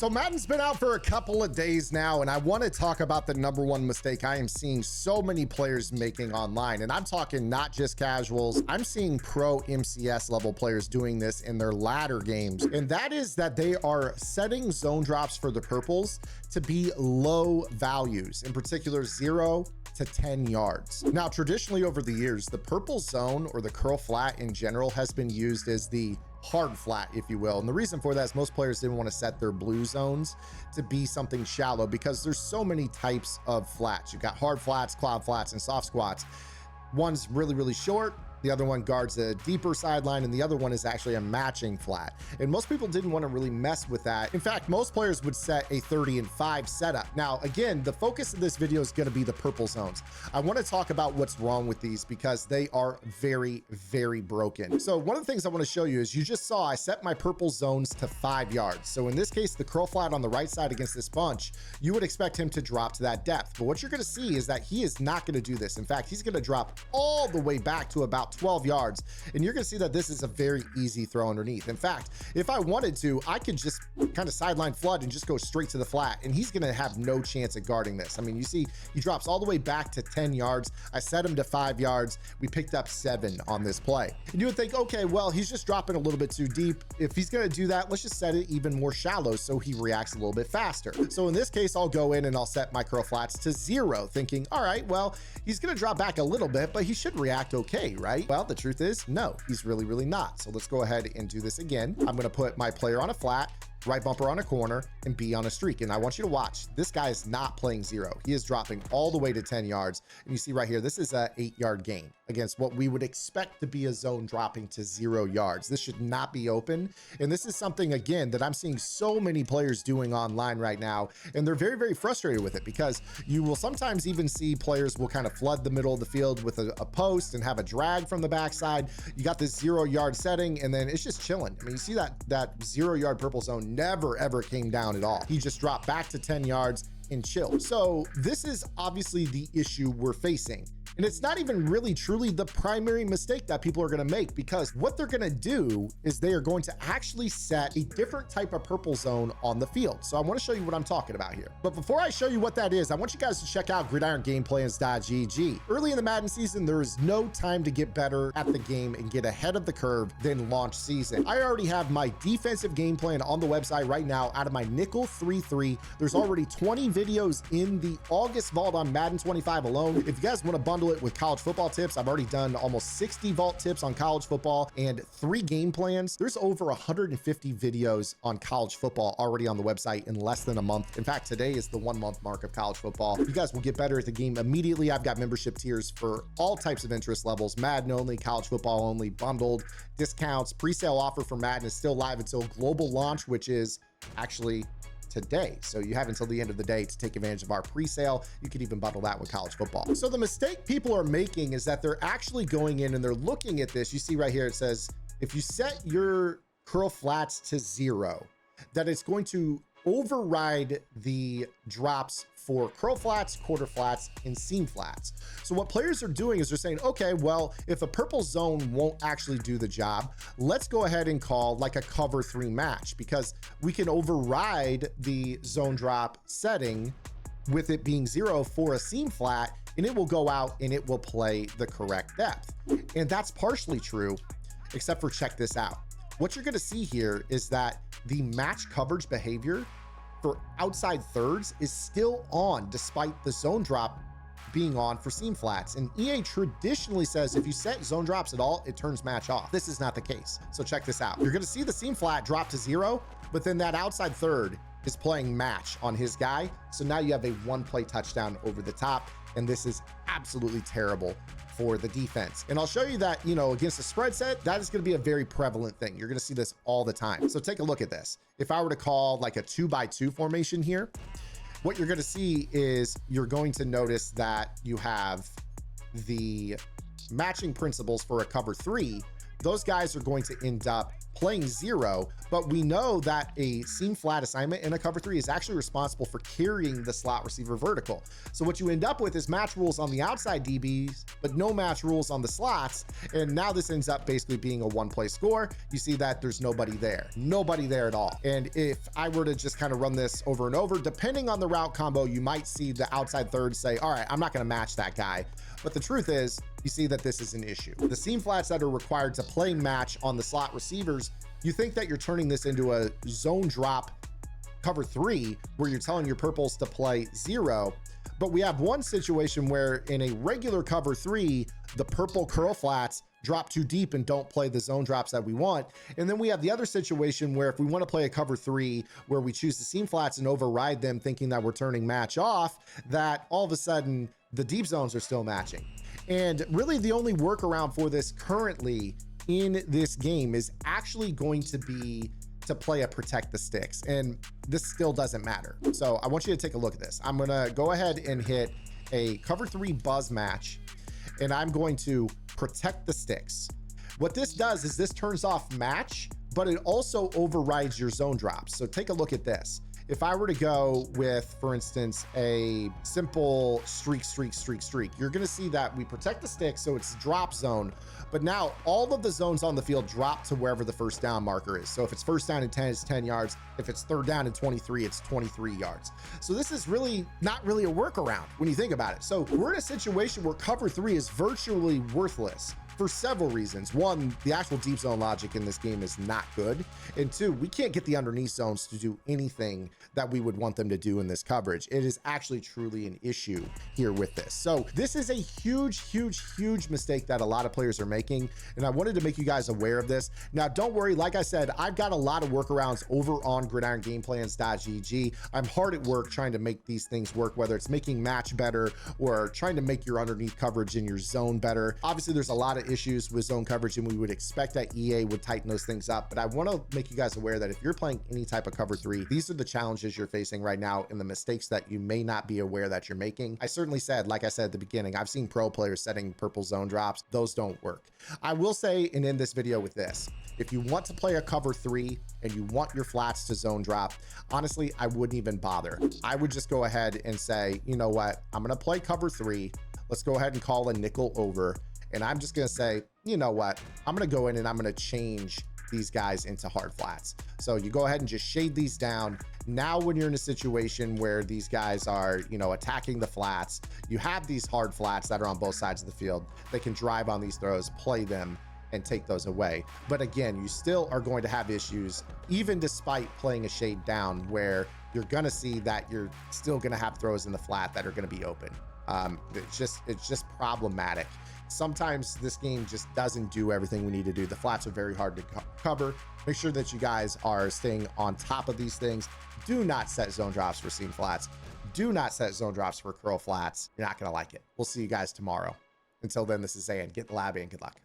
So Madden's been out for a couple of days now, and I want to talk about the number one mistake I am seeing so many players making online. And I'm talking not just casuals. I'm seeing pro MCS level players doing this in their ladder games. And that is that they are setting zone drops for the purples to be low values, in particular 0 to 10 yards. Now, traditionally over the years, the purple zone or the curl flat in general has been used as the hard flat, if you will. And the reason for that is most players didn't want to set their blue zones to be something shallow because there's so many types of flats. You've got hard flats, cloud flats, and soft squats. One's really, really short. The other one guards a deeper sideline, and the other one is actually a matching flat. And most people didn't want to really mess with that. In fact, most players would set a 30 and 5 setup. Now, again, the focus of this video is going to be the purple zones. I want to talk about what's wrong with these because they are very, very broken. So one of the things I want to show you is you just saw I set my purple zones to 5 yards. So in this case, the curl flat on the right side against this bunch, you would expect him to drop to that depth. But what you're going to see is that he is not going to do this. In fact, he's going to drop all the way back to about 12 yards. And you're going to see that this is a very easy throw underneath. In fact, if I wanted to, I could just kind of sideline flood and just go straight to the flat. And he's going to have no chance at guarding this. I mean, you see, he drops all the way back to 10 yards. I set him to 5 yards. We picked up 7 on this play. And you would think, okay, well, he's just dropping a little bit too deep. If he's going to do that, let's just set it even more shallow so he reacts a little bit faster. So in this case, I'll go in and I'll set my curl flats to 0, thinking, all right, well, he's going to drop back a little bit, but he should react okay, right? Well, the truth is, no, he's really, really not. So let's go ahead and do this again. I'm going to put my player on a flat, right bumper on a corner, and B on a streak. And I want you to watch, this guy is not playing 0. He is dropping all the way to 10 yards. And you see right here, this is a 8-yard gain against what we would expect to be a zone dropping to 0 yards. This should not be open. And this is something, again, that I'm seeing so many players doing online right now. And they're very, very frustrated with it because you will sometimes even see players will kind of flood the middle of the field with a post and have a drag from the backside. You got this 0-yard setting, and then it's just chilling. I mean, you see that 0-yard purple zone never ever came down at all. He just dropped back to 10 yards and chilled. So this is obviously the issue we're facing. And it's not even really truly the primary mistake that people are going to make, because what they're going to do is they are going to actually set a different type of purple zone on the field. So I want to show you what I'm talking about here. But before I show you what that is, I want you guys to check out Gridiron gameplans.gg. Early in the Madden season, there is no time to get better at the game and get ahead of the curve than launch season. I already have my defensive game plan on the website right now out of my nickel 3-3. There's already 20 videos in the August vault on Madden 25 alone. If you guys want to bundle it with college football tips, I've already done almost 60 vault tips on college football and 3 game plans. There's over 150 videos on college football already on the website in less than a month. In fact, today is the 1-month mark of college football. You guys will get better at the game immediately. I've got membership tiers for all types of interest levels: Madden only, college football only, bundled, discounts. Pre-sale offer for Madden is still live until global launch, which is actually today. So you have until the end of the day to take advantage of our pre-sale. You could even bundle that with college football. So the mistake people are making is that they're actually going in and they're looking at this. You see right here, it says, if you set your curl flats to 0, that it's going to override the drops for curl flats, quarter flats, and seam flats. So what players are doing is they're saying, okay, well, if a purple zone won't actually do the job, let's go ahead and call like a cover 3 match, because we can override the zone drop setting with it being 0 for a seam flat, and it will go out and it will play the correct depth. And that's partially true, except for check this out. What you're going to see here is that the match coverage behavior for outside thirds is still on despite the zone drop being on for seam flats. And EA traditionally says if you set zone drops at all, it turns match off. This is not the case. So check this out. You're going to see the seam flat drop to 0, but then that outside third is playing match on his guy. So now you have a 1-play touchdown over the top. And this is absolutely terrible for the defense. And I'll show you that, you know, against a spread set, that is going to be a very prevalent thing. You're going to see this all the time. So take a look at this. If I were to call like a 2x2 formation here, what you're going to see is you're going to notice that you have the matching principles for a cover 3, those guys are going to end up playing zero, but we know that a seam flat assignment in a cover three is actually responsible for carrying the slot receiver vertical. So what you end up with is match rules on the outside DBs, but no match rules on the slots. And now this ends up basically being a one-play score. You see that there's nobody there at all. And if I were to just kind of run this over and over, depending on the route combo, you might see the outside third say, all right, I'm not going to match that guy. But the truth is, you see that this is an issue. The seam flats that are required to play match on the slot receivers, you think that you're turning this into a zone drop cover three where you're telling your purples to play zero. But we have one situation where in a regular cover three, the purple curl flats drop too deep and don't play the zone drops that we want. And then we have the other situation where if we want to play a cover three where we choose the seam flats and override them thinking that we're turning match off, that all of a sudden the deep zones are still matching. And really the only workaround for this currently in this game is actually going to be to play a protect the sticks. And this still doesn't matter. So I want you to take a look at this. I'm gonna go ahead and hit a cover three buzz match, and I'm going to protect the sticks. What this does is this turns off match, but it also overrides your zone drops. So take a look at this. If I were to go with, for instance, a simple streak, you're gonna see that we protect the stick, so it's drop zone, but now all of the zones on the field drop to wherever the first down marker is. So if it's first down and 10, it's 10 yards. If it's third down and 23, it's 23 yards. So this is really not really a workaround when you think about it. So we're in a situation where cover three is virtually worthless for several reasons. One, the actual deep zone logic in this game is not good. And two, we can't get the underneath zones to do anything that we would want them to do in this coverage. It is actually truly an issue here with this. So this is a huge mistake that a lot of players are making. And I wanted to make you guys aware of this. Now, don't worry. Like I said, I've got a lot of workarounds over on gridirongameplans.gg. I'm hard at work trying to make these things work, whether it's making match better or trying to make your underneath coverage in your zone better. Obviously, there's a lot of issues with zone coverage, and we would expect that EA would tighten those things up. But I want to make you guys aware that if you're playing any type of cover three, these are the challenges you're facing right now and the mistakes that you may not be aware that you're making. I certainly said, like I said at the beginning, I've seen pro players setting purple zone drops. Those don't work. I will say and end this video with this. If you want to play a cover three and you want your flats to zone drop, honestly, I wouldn't even bother. I would just go ahead and say, you know what? I'm going to play cover three. Let's go ahead and call a nickel over. And I'm just going to say, you know what? I'm going to go in and I'm going to change these guys into hard flats. So you go ahead and just shade these down. Now, when you're in a situation where these guys are, attacking the flats, you have these hard flats that are on both sides of the field. They can drive on these throws, play them, and take those away. But again, you still are going to have issues, even despite playing a shade down, where you're going to see that you're still going to have throws in the flat that are going to be open. It's just problematic. Sometimes this game just doesn't do everything we need to do. The flats are very hard to cover. Make sure that you guys are staying on top of these things. Do not set zone drops for seam flats. Do not set zone drops for curl flats. You're not going to like it. We'll see you guys tomorrow. Until then, this is Zan. Get in the lab and good luck.